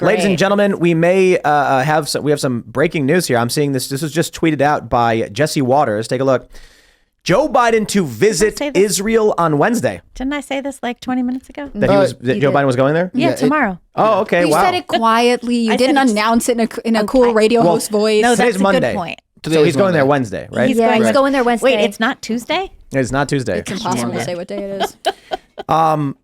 Ladies and gentlemen, we may have some breaking news here. I'm seeing this. This was just tweeted out by Jesse Waters. Take a look. Joe Biden to visit Israel on Wednesday. Didn't I say this like 20 minutes ago? That Joe Biden was going there? Yeah, tomorrow. Oh, okay. You said it quietly. You didn't announce it in a cool radio host voice. No, that's today's Monday. a good point. So he's going there Wednesday, right? He's going there Wednesday. Wait, it's not Tuesday? It's not Tuesday. It's impossible to say what day it is.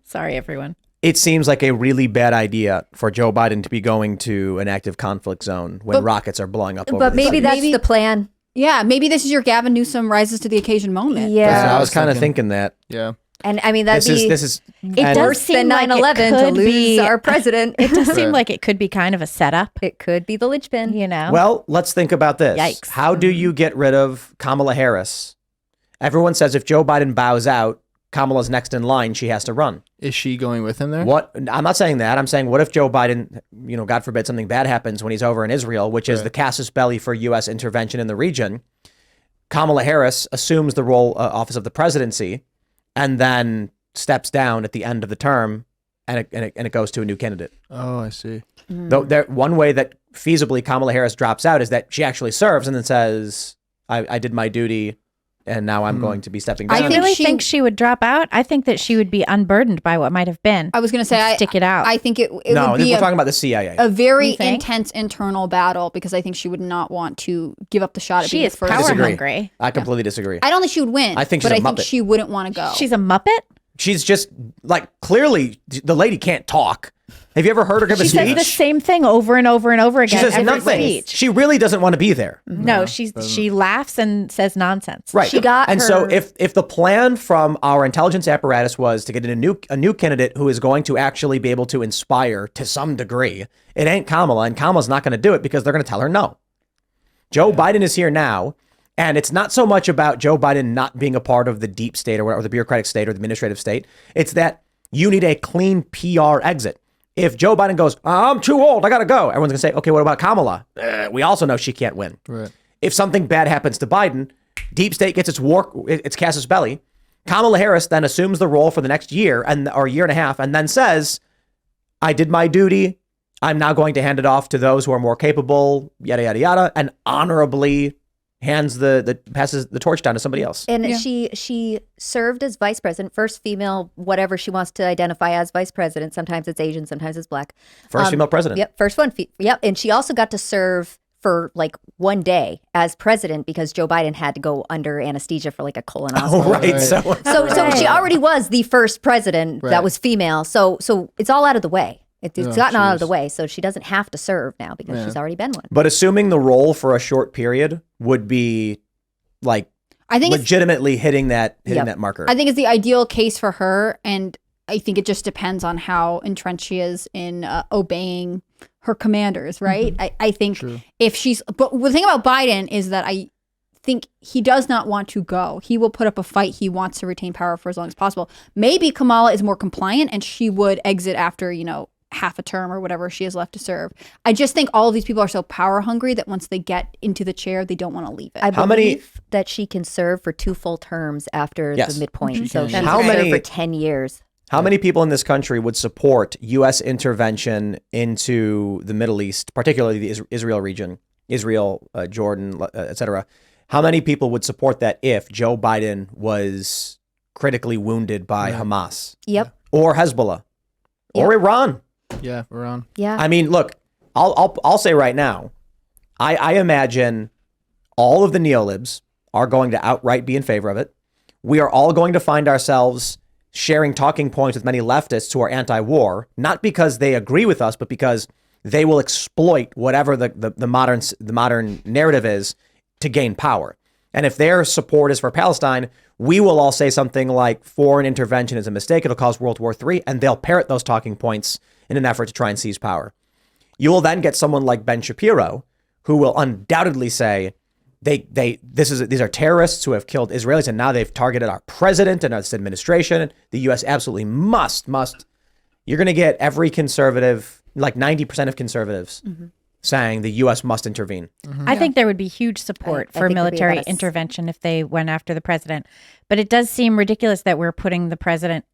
Sorry, everyone. It seems like a really bad idea for Joe Biden to be going to an active conflict zone when rockets are blowing up over But maybe that's the plan. Yeah, maybe this is your Gavin Newsom rises to the occasion moment. Yeah. I was kind of thinking that. Yeah. And I mean, This is it does seem 9/11 to lose our president. It does seem like it could be kind of a setup. It could be the linchpin. You know? Well, let's think about this. Yikes. How do you get rid of Kamala Harris? Everyone says if Joe Biden bows out, Kamala's next in line, she has to run. Is she going with him there? What? I'm not saying that. I'm saying, what if Joe Biden, God forbid something bad happens when he's over in Israel, which is the casus belli for U.S. intervention in the region. Kamala Harris assumes the office of the presidency and then steps down at the end of the term and it goes to a new candidate. Oh, I see. Though one way that feasibly Kamala Harris drops out is that she actually serves and then says, I did my duty and now I'm going to be stepping down. I really think she would drop out. I think that she would be unburdened by what might have been. I was going to say, stick it out. I think it would be we're talking about the CIA. a very intense internal battle because I think she would not want to give up the shot at being the first. Power Disagree. hungry. I completely disagree. I don't think she would win. I think she's but a I think Muppet. she wouldn't want to go. She's a Muppet? She's just clearly the lady can't talk. Have you ever heard her give a She speech? says the same thing over and over and over She again. says every nothing. speech. She really doesn't want to be there. No, she laughs and says nonsense. Right. She got and her- so if the plan from our intelligence apparatus was to get in a new candidate who is going to actually be able to inspire to some degree, it ain't Kamala, and Kamala's not going to do it because they're going to tell her no. Joe Biden is here now, and it's not so much about Joe Biden not being a part of the deep state or the bureaucratic state or the administrative state. It's that you need a clean PR exit. If Joe Biden goes, I'm too old, I got to go, everyone's going to say, okay, what about Kamala? We also know she can't win. Right. If something bad happens to Biden, deep state gets its casus belli. Kamala Harris then assumes the role for the next year or year and a half and then says, I did my duty. I'm now going to hand it off to those who are more capable, yada, yada, yada, and honorably passes the torch down to somebody else. And she served as vice president, first female, whatever she wants to identify as vice president. Sometimes it's Asian, sometimes it's black. First female president. Yep, first one. Yep, and she also got to serve for one day as president because Joe Biden had to go under anesthesia for a colonoscopy. Oh, right. So she already was the first president that was female. So it's all out of the way. It's gotten out of the way, so she doesn't have to serve now because she's already been one. But assuming the role for a short period would be I think legitimately hitting that marker. I think it's the ideal case for her, and I think it just depends on how entrenched she is in obeying her commanders, right? Mm-hmm. I think if but the thing about Biden is that I think he does not want to go. He will put up a fight. He wants to retain power for as long as possible. Maybe Kamala is more compliant and she would exit after, half a term or whatever she has left to serve. I just think all of these people are so power hungry that once they get into the chair, they don't want to leave it. I believe that she can serve for 2 full terms after the midpoint. So she can serve for 10 years. How many people in this country would support U.S. intervention into the Middle East, particularly the Israel region, Jordan, etc.? How many people would support that if Joe Biden was critically wounded by Hamas? Yep. Or Hezbollah? Or Iran? Yeah, Iran. Yeah. I mean, look, I'll say right now, I imagine all of the neolibs are going to outright be in favor of it. We are all going to find ourselves sharing talking points with many leftists who are anti-war, not because they agree with us, but because they will exploit whatever the modern narrative is to gain power. And if their support is for Palestine, we will all say something like foreign intervention is a mistake. It'll cause World War III. And they'll parrot those talking points in an effort to try and seize power. You will then get someone like Ben Shapiro, who will undoubtedly say these are terrorists who have killed Israelis. And now they've targeted our president and this administration. The U.S. absolutely must. You're going to get every conservative, 90% of conservatives saying the U.S. must intervene. Mm-hmm. I think there would be huge support for military intervention if they went after the president. But it does seem ridiculous that we're putting the president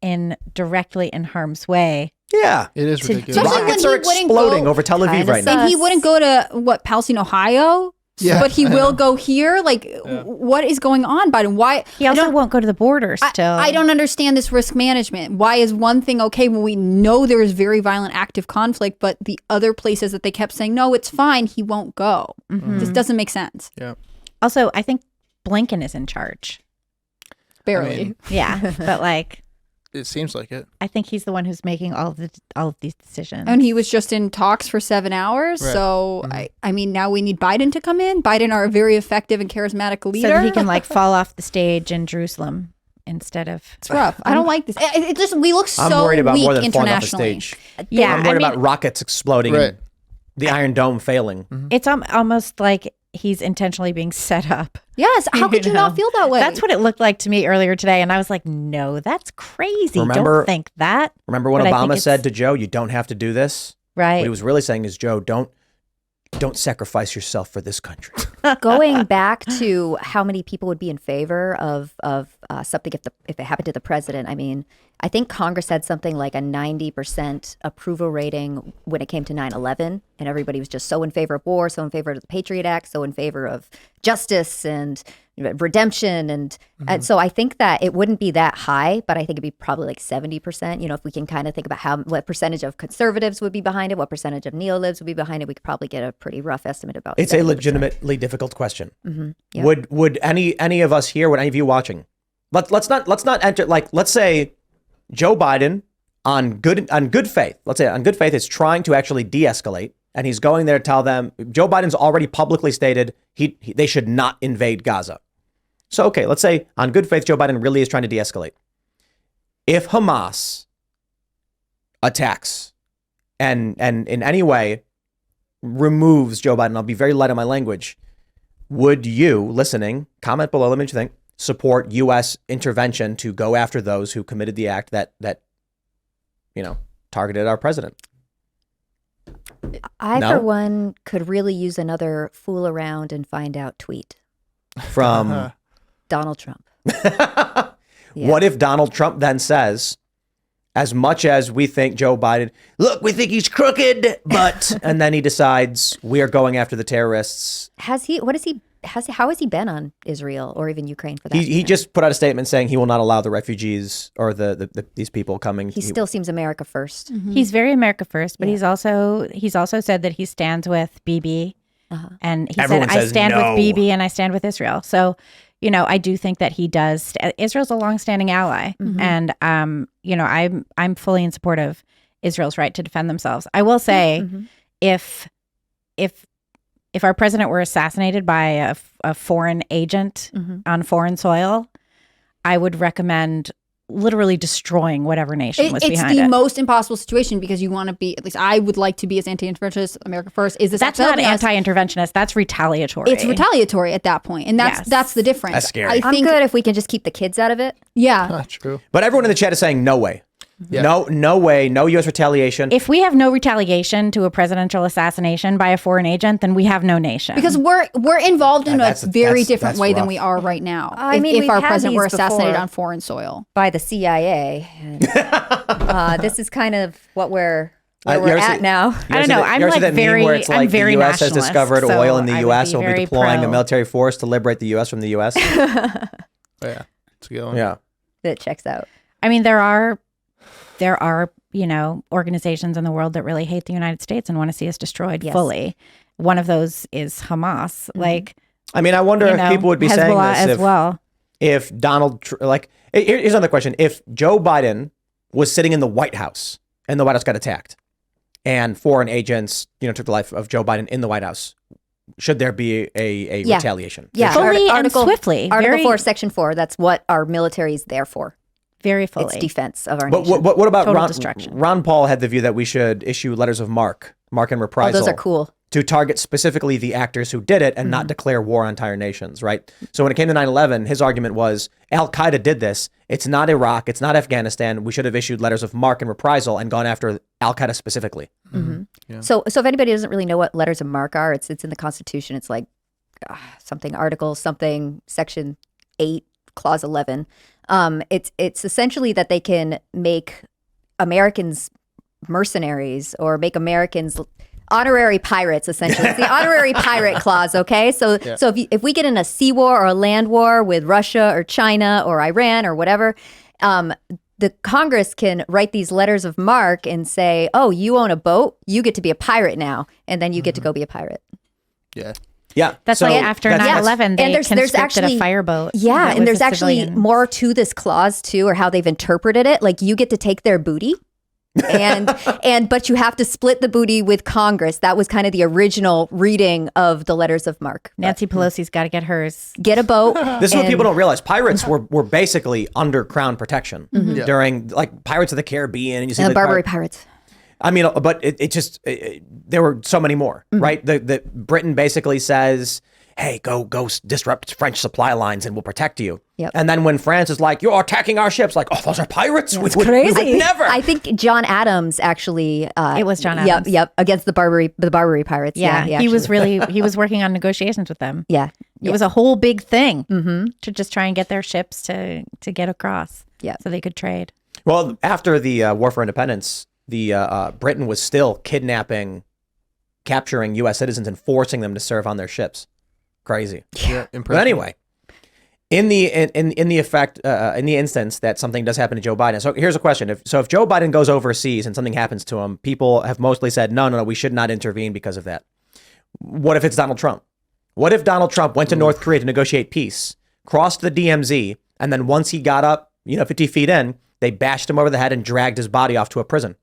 directly in harm's way Yeah. It is ridiculous. Especially when Rockets he are wouldn't exploding go- over Tel Aviv Kinda right now. And he wouldn't go to Palestine, Ohio. Yeah, But he I will know. go here. Like, what is going on, Biden? Why? He also won't go to the border still. I don't understand this risk management. Why is one thing okay when we know there is very violent active conflict, but the other places that they kept saying, no, it's fine, he won't go. This doesn't make sense. Yeah. Also, I think Blinken is in charge. Barely. I mean, Yeah, but like, it seems like it. I think he's the one who's making all of these decisions. And he was just in talks for 7 hours. Right. So, I mean, now we need Biden to come in. Biden are a very effective and charismatic leader. so that he can like fall off the stage in Jerusalem instead of. It's rough. I don't like this. It just, we look so I'm worried about weak more than falling off the internationally. stage. Yeah, I'm worried about rockets exploding Right. and the Iron Dome failing. It's almost like he's intentionally being set up. Yes. How could you not feel that way? That's what it looked like to me earlier today, and I was like, "No, that's crazy. Remember- Don't think that." Remember when But I think Obama it's- said to Joe, "You don't have to do this." Right? What he was really saying is, Joe, don't sacrifice yourself for this country. Going back to how many people would be in favor of something if it happened to the president. I mean, I think Congress had something like a 90% approval rating when it came to 9/11, and everybody was just so in favor of war, so in favor of the Patriot Act, so in favor of justice and redemption, and so I think that it wouldn't be that high, but I think it'd be probably like 70%. You know, if we can kind of think about what percentage of conservatives would be behind it, what percentage of neolibs would be behind it, we could probably get a pretty rough estimate about. It's a 70%. legitimately difficult question. Yeah. Would any of us here, would any of you watching, let's not enter, like, let's say Joe Biden on good faith, let's say on good faith is trying to actually de-escalate, and he's going there to tell them, Joe Biden's already publicly stated they should not invade Gaza. So, okay, let's say on good faith, Joe Biden really is trying to de-escalate. If Hamas attacks and in any way removes Joe Biden, I'll be very light on my language, would you, listening, comment below, let me know what you think, support U.S. intervention to go after those who committed the act that targeted our president? I, No? for one, could really use another fool around and find out tweet. From Donald Trump. What if Donald Trump then says, as much as we think Joe Biden, look, we think he's crooked, but, and then he decides we are going after the terrorists. How has he been on Israel or even Ukraine for that? He matter? just put out a statement saying he will not allow the refugees or these people coming. He still seems America first. He's very America first, but he's also said that he stands with Bibi, and he Everyone said, "I says stand no. with Bibi and I stand with Israel." So, I do think that he does. Israel's a longstanding ally, and I'm fully in support of Israel's right to defend themselves. I will say, if our president were assassinated by a foreign agent on foreign soil, I would recommend literally destroying whatever nation was It's behind the it. most impossible situation because you want to be, at least I would like to be as anti-interventionist, America first. Is this That's not anti-interventionist. That's retaliatory. It's retaliatory at that point, and Yes. that's the difference. That's scary. I I'm think, good if we can just keep the kids out of it. yeah. Not true. But everyone in the chat is saying no way. Yeah. No way, no U.S. retaliation. If we have no retaliation to a presidential assassination by a foreign agent, then we have no nation. Because we're involved in a That's- very that's- different that's way than rough. we are right now. I mean, if we've our had president were these assassinated before. on foreign soil. By the CIA. And, this is kind of what we're You we're ever at see- now. You I ever don't see know. that- I'm you ever see like that meme very- where it's I'm like very the U.S. has nationalist, discovered so oil in the I would U.S. be and will be very deploying a pro- military force to liberate the U.S. from the U.S. Oh, yeah. It's a good one. Yeah. That checks out. I mean, there are organizations in the world that really hate the United States and want to see us destroyed Yes. fully. One of those is Hamas. Like, I mean, I wonder if people would be saying Hezbollah this as well. if Donald, here's another question. If Joe Biden was sitting in the White House and the White House got attacked and foreign agents, took the life of Joe Biden in the White House, should there be a Yeah. retaliation? Yeah, Fully and swiftly. Article Very- 4, Section 4. That's what our military is there for. Very fully. It's defense of our But nation. what about Total Ron? destruction. Ron Paul had the view that we should issue letters of marque and reprisal. those are cool. To target specifically the actors who did it and not declare war on entire nations, right? So when it came to 9/11, his argument was Al-Qaeda did this. It's not Iraq. It's not Afghanistan. We should have issued letters of marque and reprisal and gone after Al-Qaeda specifically. So if anybody doesn't really know what letters of marque are, it's in the Constitution. It's like something article, something section 8, clause 11. It's essentially that they can make Americans mercenaries or make Americans honorary pirates, essentially. It's the honorary pirate clause, okay? So if we get in a sea war or a land war with Russia or China or Iran or whatever, the Congress can write these letters of marque and say, oh, you own a boat, you get to be a pirate now, and then you get to go be a pirate. Yeah. Yeah. That's So like after that's- 9/11, they there's conscripted actually a fireboat. Yeah, that and was there's a actually civilian. more to this clause too, or how they've interpreted it. Like you get to take their booty, but you have to split the booty with Congress. That was kind of the original reading of the letters of marque. Nancy Pelosi's got to get hers. Get a boat. This is what and- people don't realize. Pirates were basically under crown protection Yeah. during like Pirates of the Caribbean. And you see and the the Barbary Pirates. I mean, but there were so many more, right? The Britain basically says, hey, go disrupt French supply lines and we'll protect you. Yep. And then when France is like, you're attacking our ships, like, oh, those are pirates. We would never. I think John Adams actually. It was John Adams. Yep. Against the Barbary Pirates. Yeah, he he was working on negotiations with them. Yeah. It was a whole big thing to just try and get their ships to get across Yeah. so they could trade. Well, after the War for Independence, Britain was still capturing U.S. citizens and forcing them to serve on their ships. Crazy. Yeah. But Impressive. anyway, in the instance that something does happen to Joe Biden. So here's a question: If Joe Biden goes overseas and something happens to him, people have mostly said no, we should not intervene because of that. What if it's Donald Trump? What if Donald Trump went to North Korea to negotiate peace, crossed the DMZ, and then once he got up, 50 feet in, they bashed him over the head and dragged his body off to a prison?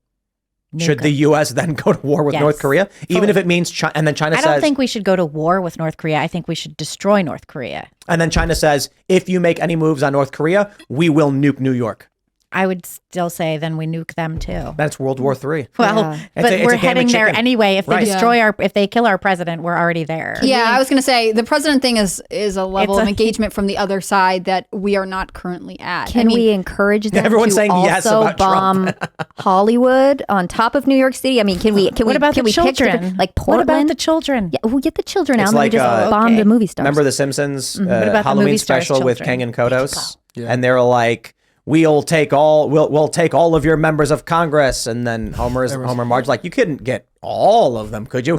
Should the U.S. then go to war with Yes. North Korea, even if it means China? And then China I says, don't think we should go to war with North Korea. I think we should destroy North Korea. and then China says, if you make any moves on North Korea, we will nuke New York. I would still say then we nuke them too. That's World War III. Well, Yeah. but It's a we're game of heading there chicken. anyway. If they Right. destroy if they kill our president, we're already there. Yeah, I was going to say the president thing is a level It's of a- engagement from the other side that we are not currently at. Can we encourage them Everyone's to saying yes also about bomb Hollywood on top of New York City? I mean, can we What about can the we pick children? different- like What Portland? about the children? Yeah, we'll get the children out It's and then like, we just bomb okay. the movie stars. Remember The Simpsons about the Halloween movie stars' special with children? Kang and Kodos? Yeah. And they're like, we'll take all of your members of Congress. And then Homer Marge's like, you couldn't get all of them, could you?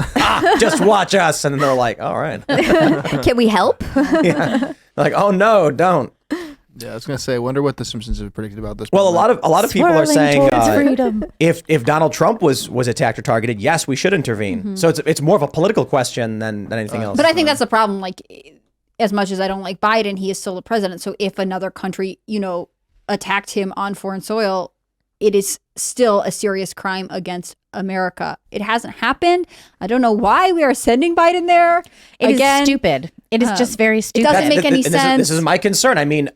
Just watch us. And then they're like, all right. Can we help? They're like, oh no, don't. Yeah, I was gonna say. I wonder what the Simpsons have predicted about this. Well, a lot of people are Swirling saying towards freedom. if Donald Trump was attacked or targeted, yes, we should intervene. So it's more of a political question than anything else. But I think that's the problem. Like, as much as I don't like Biden, he is still the president. So if another country, attacked him on foreign soil, it is still a serious crime against America. It hasn't happened. I don't know why we are sending Biden there. It is Again, stupid. It is just very stupid. doesn't make any and sense. This is my concern. I mean,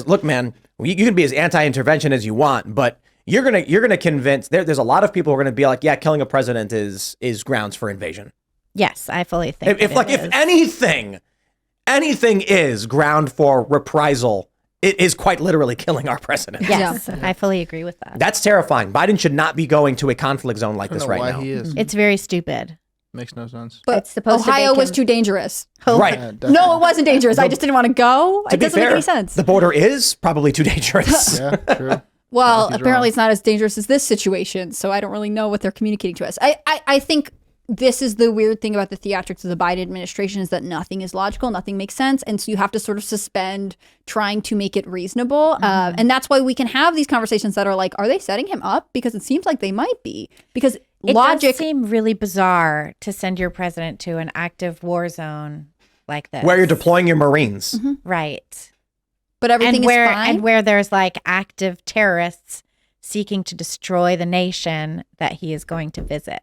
look, man, you can be as anti-intervention as you want, but you're gonna convince. There's a lot of people who are gonna be like, yeah, killing a president is grounds for invasion. Yes, I fully think. If anything is ground for reprisal, it is quite literally killing our president. Yes, I fully agree with that. That's terrifying. Biden should not be going to a conflict zone like I don't this know right why now. he is. It's very stupid. Makes no sense. But It's supposed to Ohio make was him- too dangerous. Right. Yeah, definitely. No, it wasn't dangerous. I just didn't want to go. To It be doesn't fair, make any sense. the border is probably too dangerous. Yeah, true. Well, He's apparently wrong. it's not as dangerous as this situation, so I don't really know what they're communicating to us. I think this is the weird thing about the theatrics of the Biden administration is that nothing is logical, nothing makes sense, and so you have to sort of suspend trying to make it reasonable. And that's why we can have these conversations that are like, are they setting him up? Because it seems like they might be. Because It logic. does seem really bizarre to send your president to an active war zone like this. Where you're deploying your Marines. right. But everything and where is fine. and where there's like active terrorists seeking to destroy the nation that he is going to visit.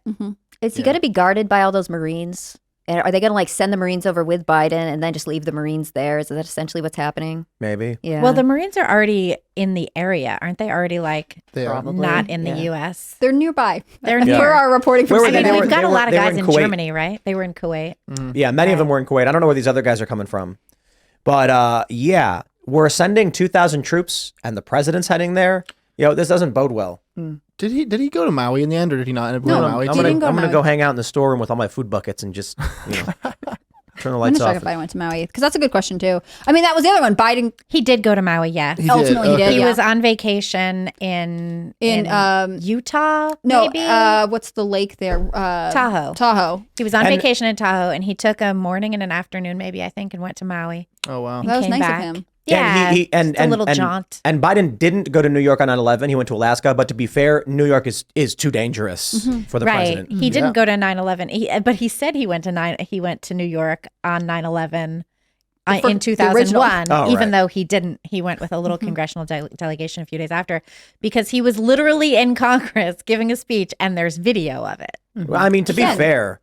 Is he going to be guarded by all those Marines? And are they going to like send the Marines over with Biden and then just leave the Marines there? Is that essentially what's happening? Maybe. Yeah. Well, the Marines are already in the area, aren't they? Already like They are. not in the Yeah. U.S. They're nearby. They're Per near. our reporting from Where were I they? mean, CNN. we've got they a were- lot of they were guys in in Kuwait. Germany, right? They were in Kuwait. Yeah, many of them were in Kuwait. I don't know where these other guys are coming from. But yeah, we're sending 2,000 troops and the president's heading there. This doesn't bode well. Did he go to Maui in the end, or did he not end up going to Maui? he didn't go I'm to gonna Maui. go hang out in the storeroom with all my food buckets and just Turn the I'm lights not sure off. if Biden went to Maui because that's a good question too. I mean, that was the other one. Biden He did go to Maui, yeah. ultimately he did. He yeah. was on vacation in Utah, No, maybe? what's the lake there? Tahoe. Tahoe. He was on And- vacation in Tahoe, and he took a morning and an afternoon, maybe, I think, and went to Maui. Oh wow. That was Came nice back. of him. Yeah, and just a little jaunt. And Biden didn't go to New York on 9/11. He went to Alaska. But to be fair, New York is too dangerous for the Right. president. He didn't go to 9/11, but he said he went to New York on 9/11 in 2001, Oh, even right. though he didn't. He went with a little congressional delegation a few days after because he was literally in Congress giving a speech, and there's video of it. Well, I mean, to be fair,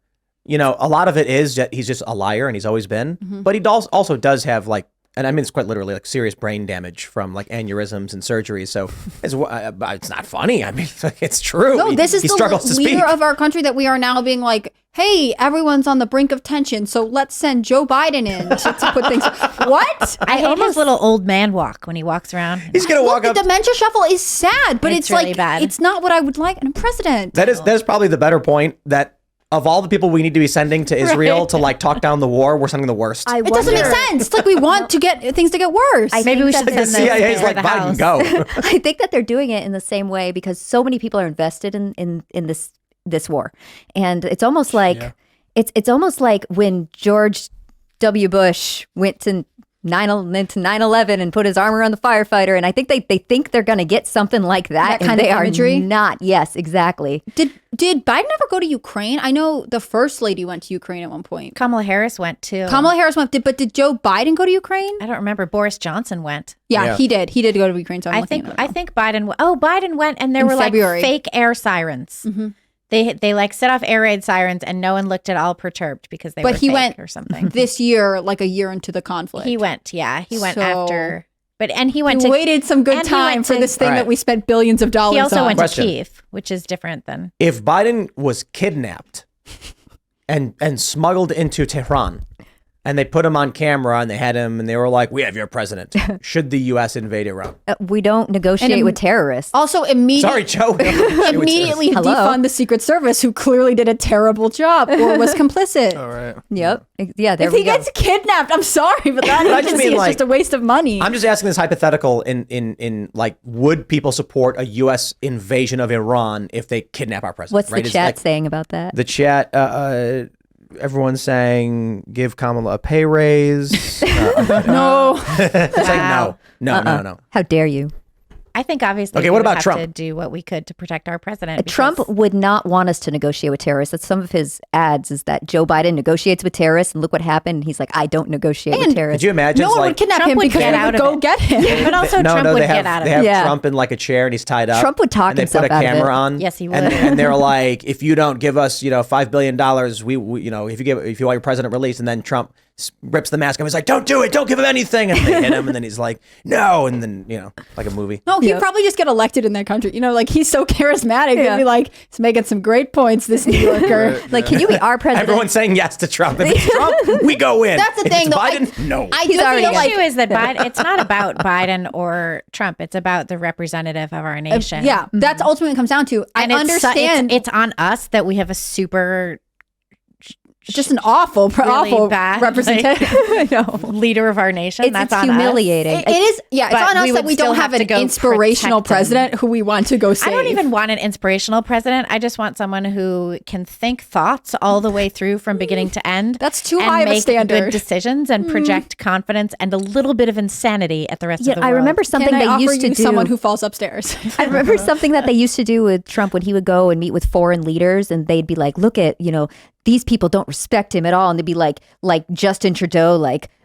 a lot of it is that he's just a liar, and he's always been. But he also does have and I mean, it's quite literally serious brain damage from aneurysms and surgeries. So it's not funny. I mean, it's true. No, this is he the struggles to leader speak. of our country that we are now being like, hey, everyone's on the brink of tension, so let's send Joe Biden in to put things. What? I hate his little old man walk when he walks around. He's gonna walk The up. dementia shuffle is sad, but It's it's really bad. it's not what I would like in a president. That is probably the better point. That of all the people we need to be sending to Israel to talk down the war, we're sending the worst. I It doesn't make wonder- sense. It's like we want to get things to get worse. Maybe we think should that send the those CIA's to like the Biden, house. go. I think that they're doing it in the same way because so many people are invested in this war, and it's almost like it's almost like when George W. Bush went to 9/11 and put his arm around the firefighter, and I think they think they're going to get something like that, That kind and they of imagery? are not. Yes, exactly. Did Biden ever go to Ukraine? I know the first lady went to Ukraine at one point. Kamala Harris went too. Kamala Harris went, but did Joe Biden go to Ukraine? I don't remember. Boris Johnson went. Yeah, Yeah. he did. He did go to Ukraine. So I think Biden. Biden went, and there In were February. fake air sirens. They set off air raid sirens, and no one looked at all perturbed because they were But he fake went or something. this year, like a year into the conflict. He went, yeah, he went So- after, and he went He to. waited some good and he time went for to- this thing All that right. we spent billions of dollars He also on. went Question. to Kyiv, which is different than. If Biden was kidnapped and smuggled into Tehran, and they put him on camera and they had him and they were like, "We have your president." Should the U.S. invade Iran? We don't negotiate with terrorists. Also, Sorry, immediately Joe. Hello? defund the Secret Service, who clearly did a terrible job or was complicit. All right. Yep. Yeah. There If we he go. gets kidnapped, I'm sorry, but that I just agency mean, is just a waste of money. I'm just asking this hypothetical in would people support a U.S. invasion of Iran if they kidnap our president? What's right? the It's chat saying about that? The chat, everyone's saying give Kamala a pay raise. no. It's like no. How dare you? I think obviously. Okay, we what would about have Trump? To do what we could to protect our president. Trump because- would not want us to negotiate with terrorists. That's some of his ads is that Joe Biden negotiates with terrorists and look what happened. He's like, I don't negotiate with And terrorists. Could you imagine? No it's one like, would kidnap Trump him would because get they out would of go it. get him. But also, no, Trump no, would they have get out of they it. have Yeah. Trump in like a chair and he's tied up. Trump would talk and they himself put a out of camera it. on. Yes, he And, would. and they're like, if you don't give us, $5 billion, if you want your president released, and then Trump rips the mask off, he's like, don't do it, don't give him anything, and they hit him, and then he's like, no, and then like a movie. No, he'd Yep. probably just get elected in that country. Like he's so charismatic. Yeah. He'd be like, he's making some great points, this New Yorker. Like, can you be our president? Everyone's saying yes to Trump. If it's Trump, we go in. That's the If thing, it's though. Biden, no. I He's do already feel The like issue is that Biden. It's not about Biden or Trump. It's about the representative of our nation. yeah, that's ultimately what it comes down to. And I it's understand It's on us that we have a super just an awful bad, representative. I know. leader of our nation. It's That's on humiliating. It is, yeah. It's But on us we that would we still don't have have to an go inspirational protect him. president who we want to go save. I don't even want an inspirational president. I just want someone who can think thoughts all the way through from beginning to end. That's too and high of a make standard. Good decisions and project confidence and a little bit of insanity at the rest Yeah, of the I world. remember something Can I they offer used to you do. someone who falls upstairs? I remember something that they used to do with Trump when he would go and meet with foreign leaders, and they'd be like, "Look at these people don't respect him at all," and they'd be like Justin Trudeau,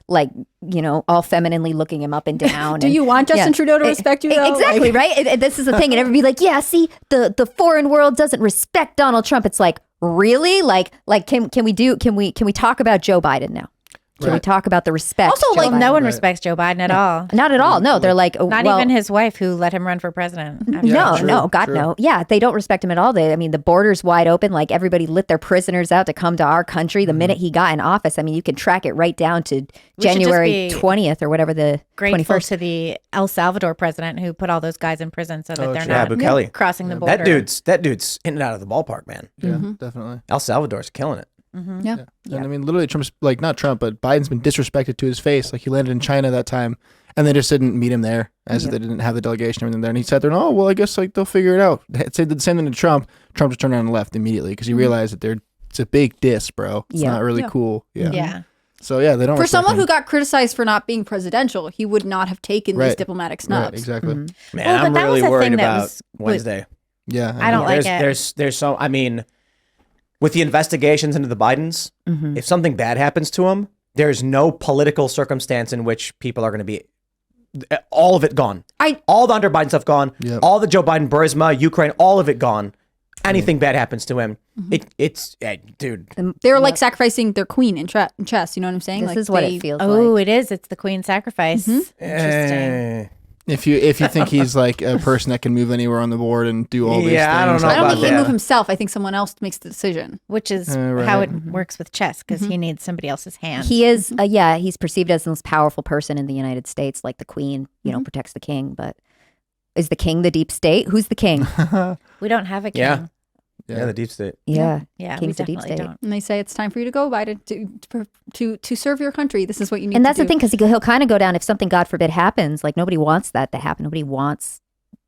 all femininely looking him up and down. Do you want Justin Trudeau to respect you, though? Exactly, Like- right? And this is the thing, and everybody be like, "Yeah, see, the foreign world doesn't respect Donald Trump." It's like, really? Can we talk about Joe Biden now? Can we talk about the respect? Also, Joe like, Biden? no one respects Joe Biden at all. Not at all. No, they're like, Not well, even his wife, who let him run for president. No, God, no. Yeah, they don't respect him at all. The border's wide open. Like, everybody lit their prisoners out to come to our country the minute he got in office. I mean, you can track it right down to January just be 20th or whatever the Grateful 21st. to the El Salvador president who put all those guys in prison so that they're Yeah, not Bukele. crossing the border. That dude's in and out of the ballpark, man. Yeah, definitely. El Salvador's killing it. Yeah. And I mean, literally, Trump's like not Trump, but Biden's been disrespected to his face. Like he landed in China that time, and they just didn't meet him there, as they didn't have the delegation or anything there. And he sat there and, oh well, I guess like they'll figure it out. They did the same thing to Trump. Trump just turned around and left immediately because he realized that it's a big diss, bro. It's not really cool. Yeah. So yeah, they don't. For respect someone him. who got criticized for not being presidential, he would not have taken these diplomatic snubs. Right, exactly. Man, Well, but I'm that was really a worried thing that about was- Wednesday. Yeah, I don't like it. There's so, I mean, with the investigations into the Bidens, if something bad happens to them, there's no political circumstance in which people are going to be, all of it gone. All the Hunter Biden stuff gone. Yep. All the Joe Biden, Burisma, Ukraine, all of it gone. Anything bad happens to him, it's dude. They're like sacrificing their queen in chess. You know what I'm saying? This Like is what they- it feels Oh, like. it is. It's the queen sacrifice. Interesting. Eh, If you think he's like a person that can move anywhere on the board and do all these things, Yeah, I don't know I don't about think he can that. move himself. I think someone else makes the decision. Which is right. how it works with chess, because he needs somebody else's hand. He is, he's perceived as the most powerful person in the United States, like the queen, protects the king. But is the king the deep state? Who's the king? We don't have a king. Yeah. Yeah, the deep state. Yeah, Yeah, king's we the deep definitely state. don't. And they say it's time for you to go, Biden, to serve your country. This is what you need. And that's to the do. thing, because he'll kind of go down if something, God forbid, happens. Like nobody wants that to happen.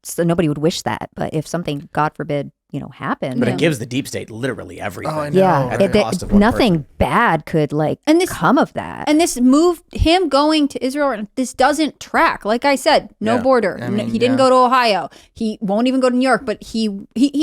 So nobody would wish that. But if something, God forbid, happened, But it gives the deep state literally everything. Oh, I know. yeah, At the cost of one nothing person. bad could And this- come of that. And this move, him going to Israel, this doesn't track. Like I said, no Yeah. border. I mean, He didn't yeah. go to Ohio. He won't even go to New York. But he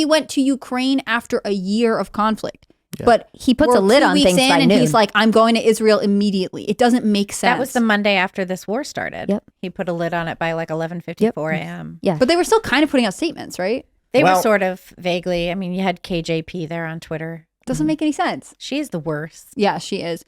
went to Ukraine after a year of conflict. But He puts we're a lid 2 on weeks things in, by and noon. he's like, "I'm going to Israel immediately." It doesn't make sense. That was the Monday after this war started. Yep. He put a lid on it by like 11:54 a.m. Yeah. But they were still kind of putting out statements, right? They Well- were sort of vaguely. I mean, you had KJP there on Twitter. Doesn't make any sense. She's the worst. Yeah, she is.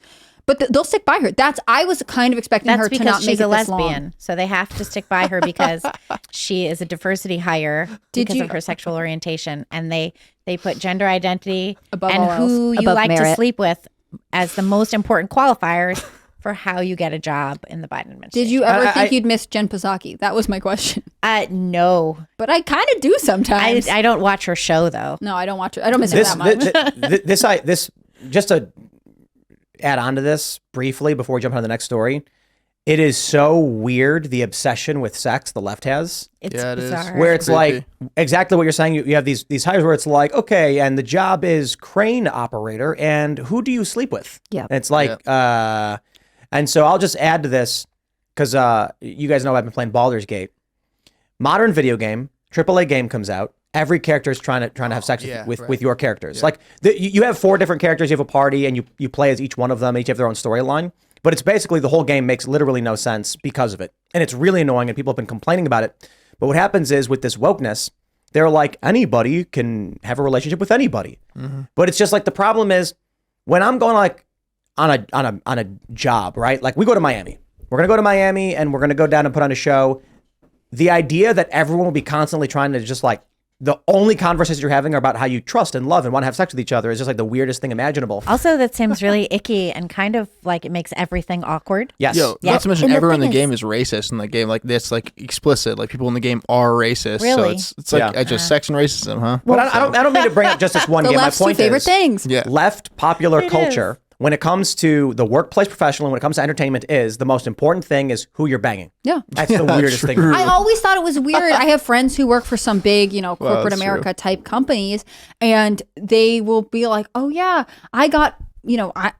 But they'll stick by her. I was kind of expecting That's her to because not make she's it a this long. lesbian. So they have to stick by her because she is a diversity hire because of her sexual orientation. And they put gender identity Above and all else. who you Above like to merit. sleep with as the most important qualifiers for how you get a job in the Biden administration. Did you ever I- think you'd miss Jen Psaki? That was my question. No. But I kind of do sometimes. I don't watch her show, though. No, I don't watch her. I don't miss her This, that much. this, just to add on to this briefly before we jump on to the next story. It is so weird, the obsession with sex the left has, It's Yeah, it is. bizarre. where it's Creepy. like exactly what you're saying. You have these hires where it's like, okay, and the job is crane operator, and who do you sleep with? Yep. And it's like, and so I'll just add to this because you guys know I've been playing Baldur's Gate. Modern video game, AAA game comes out. Every character is trying to have sex with your characters. Like you have 4 different characters. You have a party, and you play as each one of them. Each have their own storyline. But it's basically the whole game makes literally no sense because of it, and it's really annoying. And people have been complaining about it. But what happens is with this wokeness, they're like anybody can have a relationship with anybody. But it's just like the problem is when I'm going like on a job, right? Like we go to Miami. We're gonna go to Miami and we're gonna go down and put on a show. The idea that everyone will be constantly trying to just like the only conversations you're having are about how you trust and love and want to have sex with each other is just like the weirdest thing imaginable. Also, that seems really icky and kind of like it makes everything awkward. Yes. Yo, Yeah. not to mention And the everyone in the thing game is racist in the game. Like this, like explicit. Like people in the game are racist. So Really? it's like Yeah. just sex and racism, huh? But I don't mean to bring up just this one The game. My left's 2 point favorite is things. Yeah. left popular It culture when it comes to the workplace professional, when it comes to entertainment, is the most important thing is who you're banging. Yeah. That's the weirdest thing. true. I always thought it was weird. I have friends who work for some big, corporate that's America type companies, and they will be like, "Oh yeah, I got,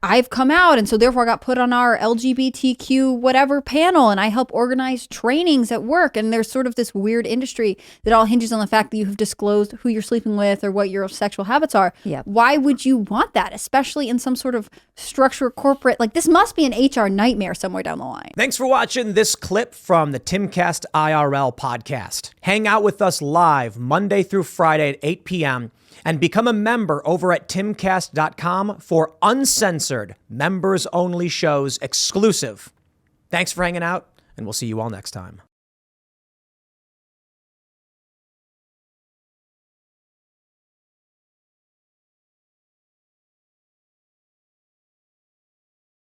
I've come out, and so therefore I got put on our LGBTQ whatever panel, and I help organize trainings at work." And there's sort of this weird industry that all hinges on the fact that you have disclosed who you're sleeping with or what your sexual habits are. Yep. Why would you want that, especially in some sort of structure corporate? Like this must be an HR nightmare somewhere down the line. Thanks for watching this clip from the Timcast IRL podcast. Hang out with us live Monday through Friday at 8 p.m. and become a member over at timcast.com for uncensored, members-only shows exclusive. Thanks for hanging out, and we'll see you all next time.